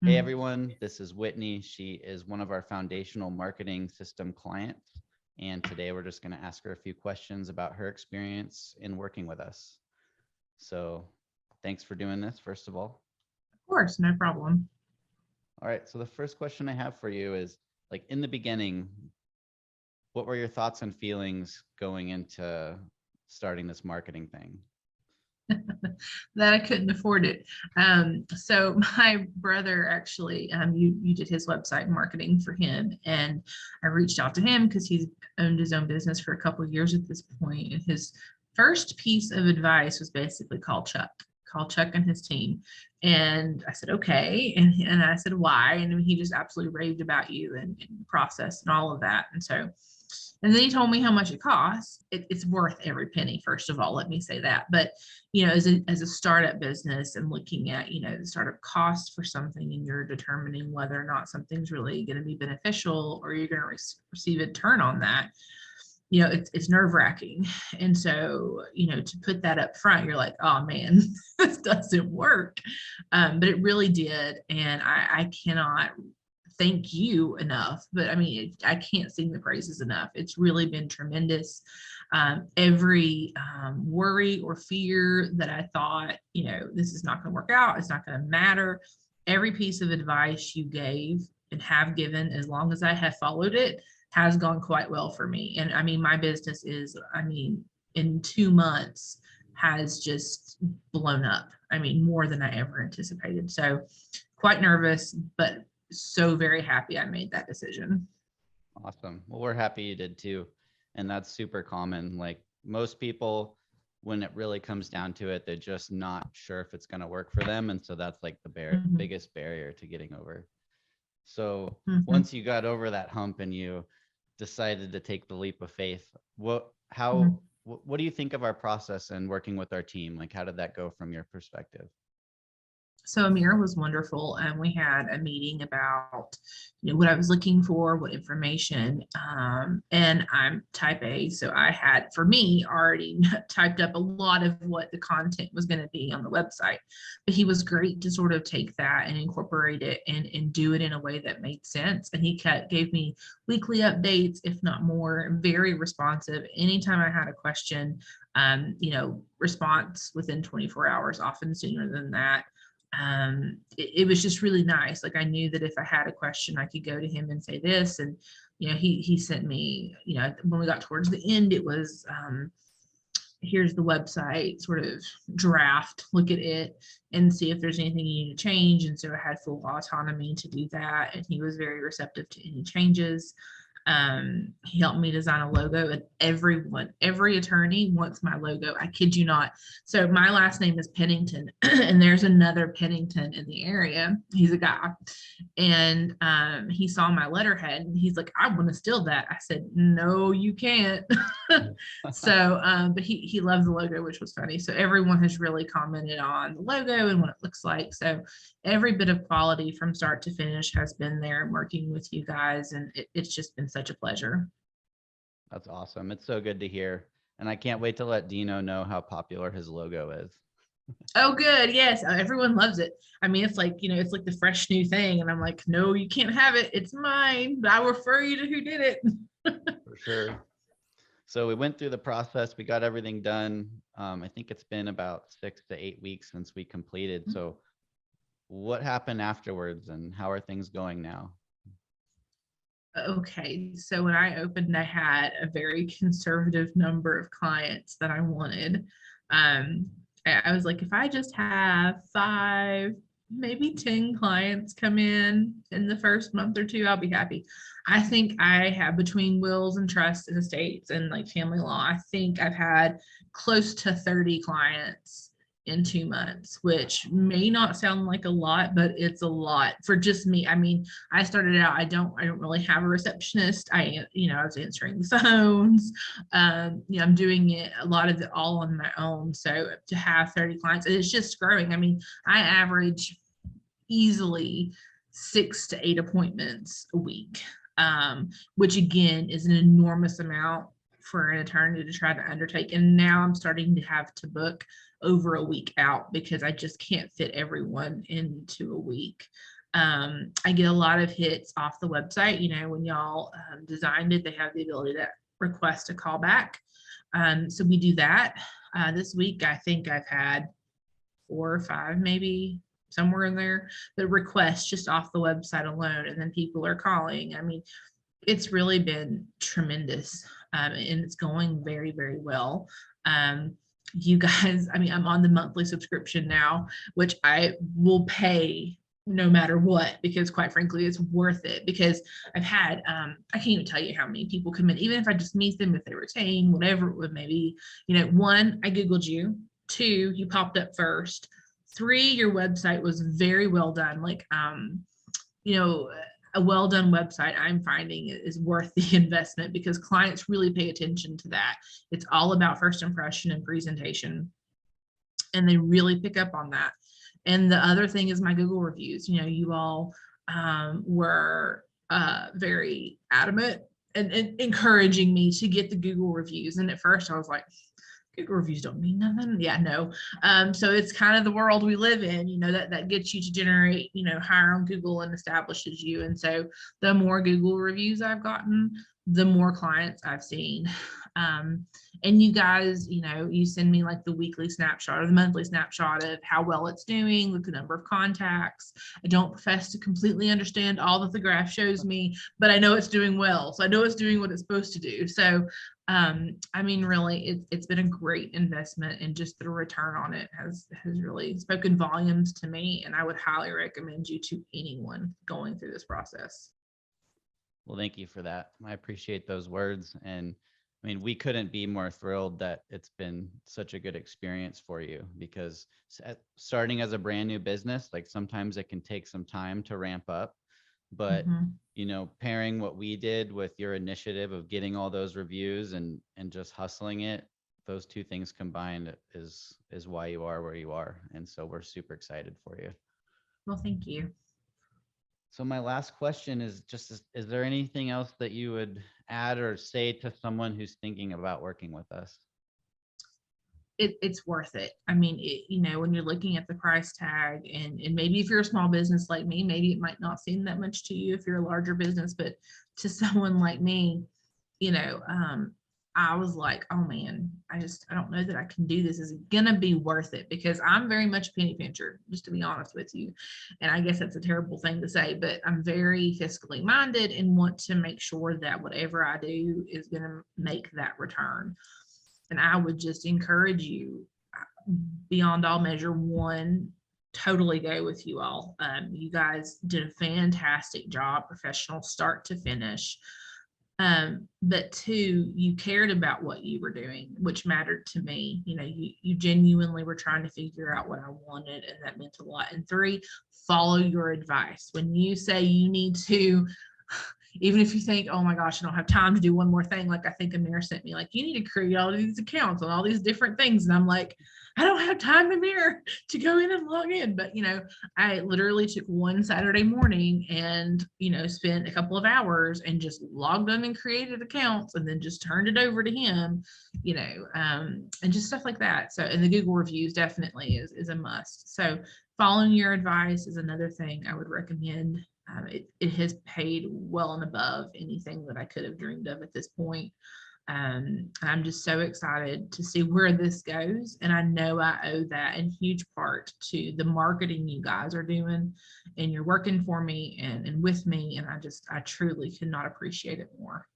Hey Mm. everyone, this is Whitney. She is one of our foundational marketing system clients. And today we're just going to ask her a few questions about her experience in working with us. So thanks for doing this, first of all. Of course, no problem. All right. So the first question I have for you is like in the beginning, what were your thoughts and feelings going into starting this marketing thing? That I couldn't afford it. So my brother actually, you did his website marketing for him, and I reached out to him because he's owned his own business for a couple of years at this point, and his first piece of advice was basically call Chuck and his team. And I said, okay. And I said, why? And he just absolutely raved about you and the process and all of that. And then he told me how much it costs. It's worth every penny, first of all, let me say that. But, as a startup business and looking at, the startup cost for something, and you're determining whether or not something's really going to be beneficial or you're going to receive a turn on that, it's nerve wracking. And so, to put that up front, you're like, oh man, this doesn't work. But it really did. And I cannot thank you enough, but I mean, I can't sing the praises enough. It's really been tremendous. Every worry or fear that I thought, this is not going to work out, it's not going to matter. Every piece of advice you gave and have given, as long as I have followed it, has gone quite well for me. And I mean, my business in 2 months has just blown up. I mean, more than I ever anticipated. So quite nervous, but so very happy I made that decision. Awesome. Well, we're happy you did too. And that's super common. Like most people, when it really comes down to it, they're just not sure if it's going to work for them. And so that's like the Mhm. biggest barrier to getting over. So Mhm. once you got over that hump and you decided to take the leap of faith, Mhm. what do you think of our process and working with our team? Like, how did that go from your perspective? So Amir was wonderful, and we had a meeting about, what I was looking for, what information, and I'm type A, so I had, for me, already typed up a lot of what the content was going to be on the website. But he was great to sort of take that and incorporate it and do it in a way that made sense. And he gave me weekly updates, if not more, very responsive. Anytime I had a question, response within 24 hours, often sooner than that. It was just really nice. Like I knew that if I had a question, I could go to him and say this. And he sent me, when we got towards the end, it was here's the website sort of draft, look at it and see if there's anything you need to change. And so I had full autonomy to do that, and he was very receptive to any changes. He helped me design a logo, and every attorney wants my logo. I kid you not. So my last name is Pennington, and there's another Pennington in the area. He's a guy, and he saw my letterhead, and he's like, "I want to steal that." I said, "No, you can't." So, but he loved the logo, which was funny. So everyone has really commented on the logo and what it looks like. So every bit of quality from start to finish has been there working with you guys, and it's just been such a pleasure. That's awesome. It's so good to hear. And I can't wait to let Dino know how popular his logo is. Oh, good. Yes, everyone loves it. I mean, it's like, it's like the fresh new thing. And I'm like, no, you can't have it. It's mine. But I'll refer you to who did it. For sure. So we went through the process. We got everything done. I think it's been about 6 to 8 weeks since we completed. So what happened afterwards and how are things going now? Okay, so when I opened, I had a very conservative number of clients that I wanted. I was like, if I just have 5, maybe 10 clients come in the first month or two, I'll be happy. I think I have, between wills and trusts and estates and like family law, I think I've had close to 30 clients in 2 months, which may not sound like a lot, but it's a lot for just me. I mean, I started out, I don't really have a receptionist. I was answering the phones. I'm doing it, a lot of it all on my own. So to have 30 clients, it's just growing. I mean, I average easily 6 to 8 appointments a week, which again is an enormous amount for an attorney to try to undertake. And now I'm starting to have to book over a week out because I just can't fit everyone into a week. I get a lot of hits off the website. You know, when y'all designed it, they have the ability to request a callback. So we do that. This week, I think I've had 4 or 5, maybe somewhere in there, the requests just off the website alone. And then people are calling. I mean, it's really been tremendous. And it's going very, very well. You guys, I mean, I'm on the monthly subscription now, which I will pay no matter what, because quite frankly, it's worth it. Because I've had, I can't even tell you how many people come in, even if I just meet them, if they retain, whatever it would maybe, you know, 1, I Googled you, 2, you popped up first, 3, your website was very well done. Like, you know, a well done website, I'm finding, is worth the investment because clients really pay attention to that. It's all about first impression and presentation, and they really pick up on that. And the other thing is my Google reviews. You know, you all were very adamant and encouraging me to get the Google reviews. And at first I was like, Google reviews don't mean nothing. Yeah, no. So it's kind of the world we live in, you know, that gets you to generate, you know, higher on Google and establishes you. And so the more Google reviews I've gotten, the more clients I've seen. And you guys, you know, you send me like the weekly snapshot or the monthly snapshot of how well it's doing, with the number of contacts. I don't profess to completely understand all that the graph shows me, but I know it's doing well. So I know it's doing what it's supposed to do. So I mean, really, it's been a great investment, and just the return on it has really spoken volumes to me. And I would highly recommend you to anyone going through this process. Well, thank you for that. I appreciate those words. And I mean, we couldn't be more thrilled that it's been such a good experience for you, because starting as a brand new business, like sometimes it can take some time to ramp up. But you know, pairing what we did with your initiative of getting all those reviews and just hustling it, those two things combined is why you are where you are. And so we're super excited for you. Well, thank you. So my last question is just, is there anything else that you would add or say to someone who's thinking about working with us? It's worth it. I mean, you know, when you're looking at the price tag, and maybe if you're a small business like me, maybe it might not seem that much to you if you're a larger business, but to someone like me, you know, I was like, oh man, I don't know that I can do this. Is it gonna be worth it? Because I'm very much a penny pincher, just to be honest with you. And I guess that's a terrible thing to say, but I'm very fiscally minded and want to make sure that whatever I do is gonna make that return. And I would just encourage you, beyond all measure, 1, totally go with you all. You guys did a fantastic job, professional start to finish. But 2, you cared about what you were doing, which mattered to me. You know, you genuinely were trying to figure out what I wanted, and that meant a lot. And 3, follow your advice. When you say you need to, even if you think, oh my gosh, I don't have time to do one more thing, like I think Amir sent me, like, you need to create all these accounts on all these different things. And I'm like, I don't have time, Amir, to go in and log in. But, you know, I literally took one Saturday morning and, you know, spent a couple of hours and just logged in and created accounts, and then just turned it over to him, you know, and just stuff like that. So, and the Google reviews definitely is a must. So following your advice is another thing I would recommend. It has paid well and above anything that I could have dreamed of at this point. I'm just so excited to see where this goes. And I know I owe that in huge part to the marketing you guys are doing, and you're working for me and with me. And I truly could not appreciate it more.